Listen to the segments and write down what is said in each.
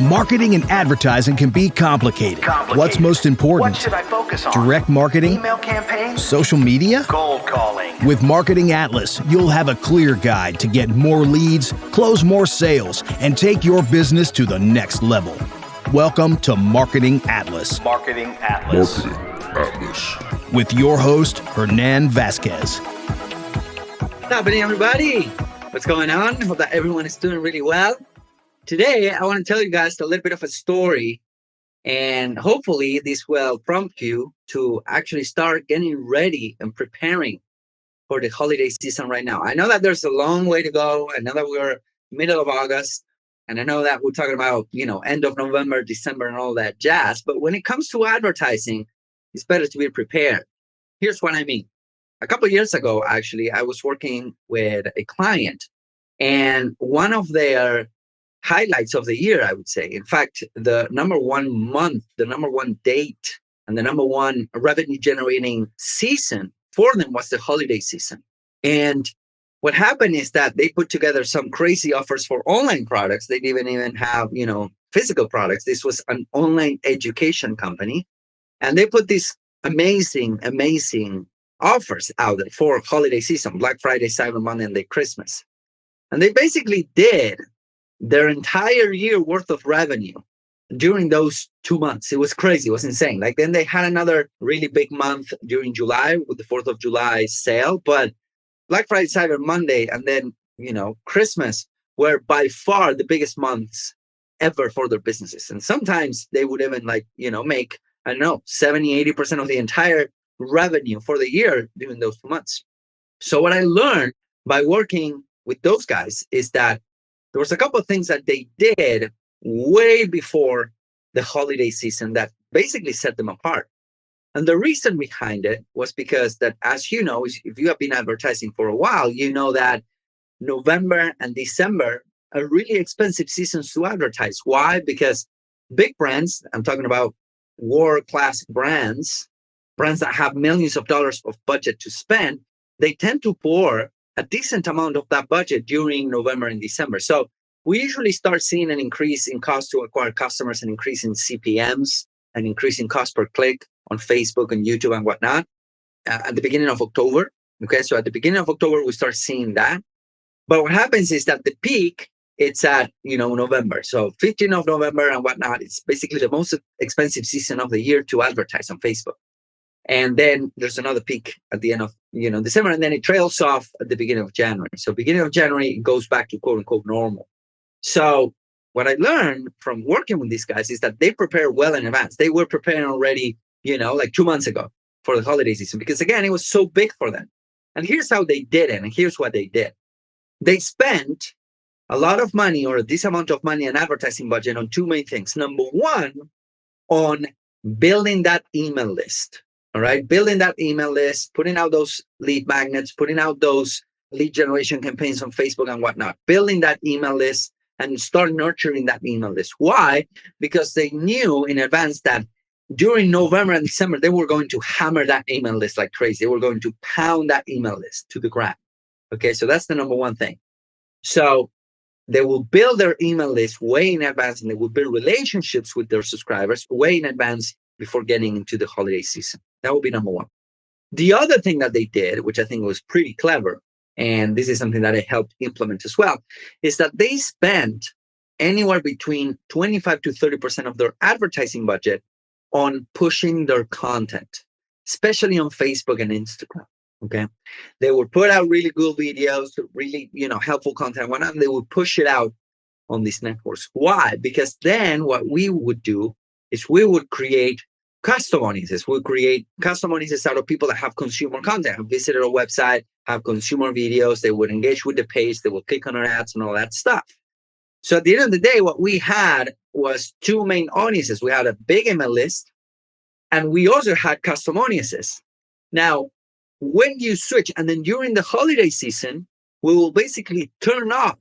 Marketing and advertising can be complicated. What's most important? What should I focus on? Direct marketing? Email campaigns? Social media? Cold calling? With Marketing Atlas, you'll have a clear guide to get more leads, close more sales, and take your business to the next level. Welcome to Marketing Atlas. Marketing Atlas. With your host, Hernan Vasquez. What's happening, everybody? What's going on? Hope that everyone is doing really well. Today, I want to tell you guys a little bit of a story, and hopefully this will prompt you to actually start getting ready and preparing for the holiday season right now. I know that there's a long way to go. I know that we're middle of August, and I know that we're talking about, end of November, December, and all that jazz. But when it comes to advertising, it's better to be prepared. Here's what I mean. A couple of years ago, actually, I was working with a client, and one of their highlights of the year, I would say. In fact, the number one month, the number one date, and the number one revenue generating season for them was the holiday season. And what happened is that they put together some crazy offers for online products. They didn't even have, physical products. This was an online education company. And they put these amazing offers out there for holiday season, Black Friday, Cyber Monday, and Christmas. And they basically did their entire year worth of revenue during those 2 months. It was crazy. It was insane. Then they had another really big month during July with the 4th of July sale. But Black Friday, Cyber Monday, and then, Christmas were by far the biggest months ever for their businesses. And sometimes they would even make, 70, 80% of the entire revenue for the year during those 2 months. So what I learned by working with those guys is that there was a couple of things that they did way before the holiday season that basically set them apart. And the reason behind it was because that, as you know, if you have been advertising for a while, you know that November and December are really expensive seasons to advertise. Why? Because big brands, I'm talking about world-class brands that have millions of dollars of budget to spend, they tend to pour a decent amount of that budget during November and December. So we usually start seeing an increase in cost to acquire customers, an increase in CPMs, an increase in cost per click on Facebook and YouTube and whatnot at the beginning of October. Okay, so at the beginning of October, we start seeing that. But what happens is that the peak, it's at, November. So 15th of November and whatnot, it's basically the most expensive season of the year to advertise on Facebook. And then there's another peak at the end of, December, and then it trails off at the beginning of January. So beginning of January, it goes back to quote unquote normal. So what I learned from working with these guys is that they prepare well in advance. They were preparing already, 2 months ago for the holiday season, because again, it was so big for them. And here's how they did it. And here's what they did. They spent a lot of money, or this amount of money, and advertising budget on two main things. Number one, on building that email list. All right, building that email list, putting out those lead magnets, putting out those lead generation campaigns on Facebook and whatnot, building that email list and start nurturing that email list. Why? Because they knew in advance that during November and December, they were going to hammer that email list like crazy. They were going to pound that email list to the ground. Okay, so that's the number one thing. So they will build their email list way in advance, and they will build relationships with their subscribers way in advance before getting into the holiday season. That would be number one. The other thing that they did, which I think was pretty clever, and this is something that I helped implement as well, is that they spent anywhere between 25 to 30% of their advertising budget on pushing their content, especially on Facebook and Instagram. Okay, they would put out really good videos, really helpful content, whatnot, and they would push it out on these networks. Why? Because then what we would do is we would create custom audiences. We'll create custom audiences out of people that have consumer content, have visited our website, have consumer videos. They would engage with the page. They will click on our ads and all that stuff. So at the end of the day, what we had was two main audiences. We had a big email list, and we also had custom audiences. Now, when you switch, and then during the holiday season, we will basically turn off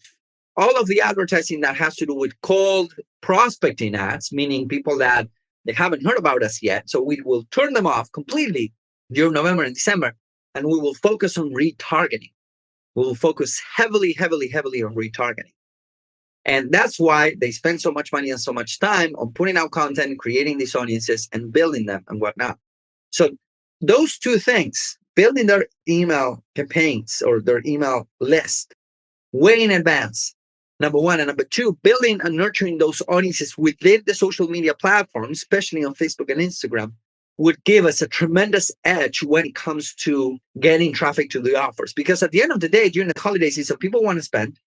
all of the advertising that has to do with cold prospecting ads, meaning people that they haven't heard about us yet. So we will turn them off completely during November and December. and we will focus on retargeting. We will focus heavily on retargeting. And that's why they spend so much money and so much time on putting out content, creating these audiences, and building them and whatnot. So those two things, building their email campaigns or their email list way in advance, number one. And number two, building and nurturing those audiences within the social media platforms, especially on Facebook and Instagram, would give us a tremendous edge when it comes to getting traffic to the offers. Because at the end of the day, during the holiday season, people want to spend,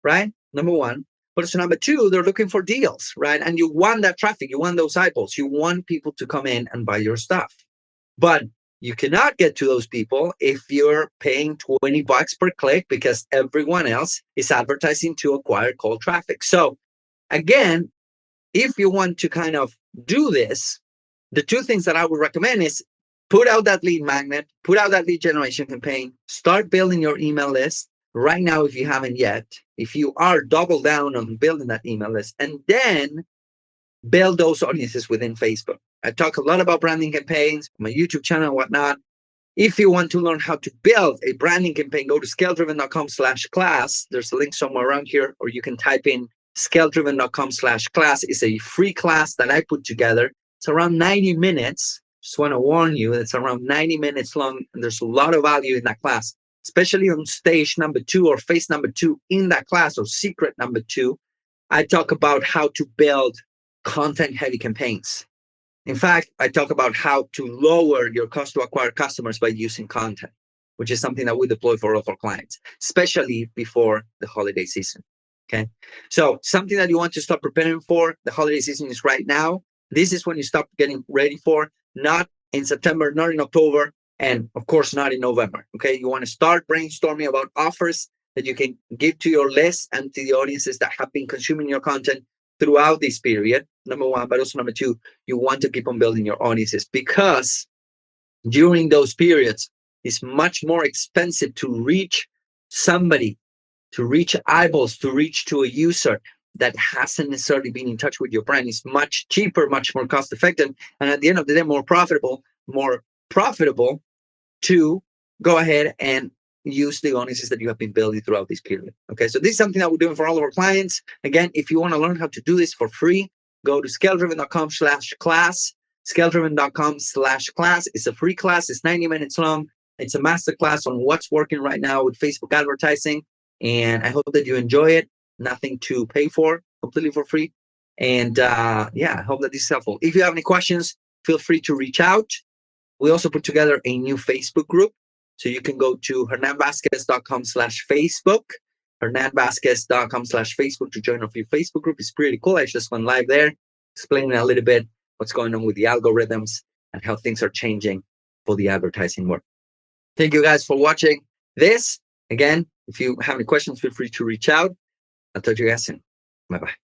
right? Number one. But so number two, they're looking for deals, right? And you want that traffic, you want those eyeballs, you want people to come in and buy your stuff. But you cannot get to those people if you're paying $20 per click because everyone else is advertising to acquire cold traffic. So again, if you want to kind of do this, the two things that I would recommend is put out that lead magnet, put out that lead generation campaign, start building your email list right now if you haven't yet. If you are, double down on building that email list, and then build those audiences within Facebook. I talk a lot about branding campaigns, my YouTube channel and whatnot. If you want to learn how to build a branding campaign, go to scaledriven.com/class. There's a link somewhere around here, or you can type in scaledriven.com/class. It's a free class that I put together. It's around 90 minutes. Just want to warn you, it's around 90 minutes long, and there's a lot of value in that class, especially on stage number 2 or phase number 2 in that class, or secret number 2. I talk about how to build content-heavy campaigns. In fact, I talk about how to lower your cost to acquire customers by using content, which is something that we deploy for all of our clients, especially before the holiday season. Okay, so something that you want to start preparing for, the holiday season is right now. This is when you start getting ready for, not in September, not in October, and of course, not in November. Okay, you want to start brainstorming about offers that you can give to your list and to the audiences that have been consuming your content throughout this period, number one. But also number two, you want to keep on building your audiences, because during those periods, it's much more expensive to reach somebody, to reach eyeballs, to reach to a user that hasn't necessarily been in touch with your brand. It's much cheaper, much more cost effective, and at the end of the day, more profitable to go ahead and use the audiences that you have been building throughout this period. Okay, so this is something that we're doing for all of our clients. Again, if you want to learn how to do this for free, go to scaledriven.com/class. scaledriven.com/class. It's a free class. It's 90 minutes long. It's a masterclass on what's working right now with Facebook advertising. And I hope that you enjoy it. Nothing to pay for, completely for free. And yeah, I hope that this is helpful. If you have any questions, feel free to reach out. We also put together a new Facebook group. So you can go to hernanvazquez.com/Facebook, hernanvazquez.com/Facebook to join our free Facebook group. It's pretty cool. I just went live there, explaining a little bit what's going on with the algorithms and how things are changing for the advertising world. Thank you guys for watching this. Again, if you have any questions, feel free to reach out. I'll talk to you guys soon. Bye-bye.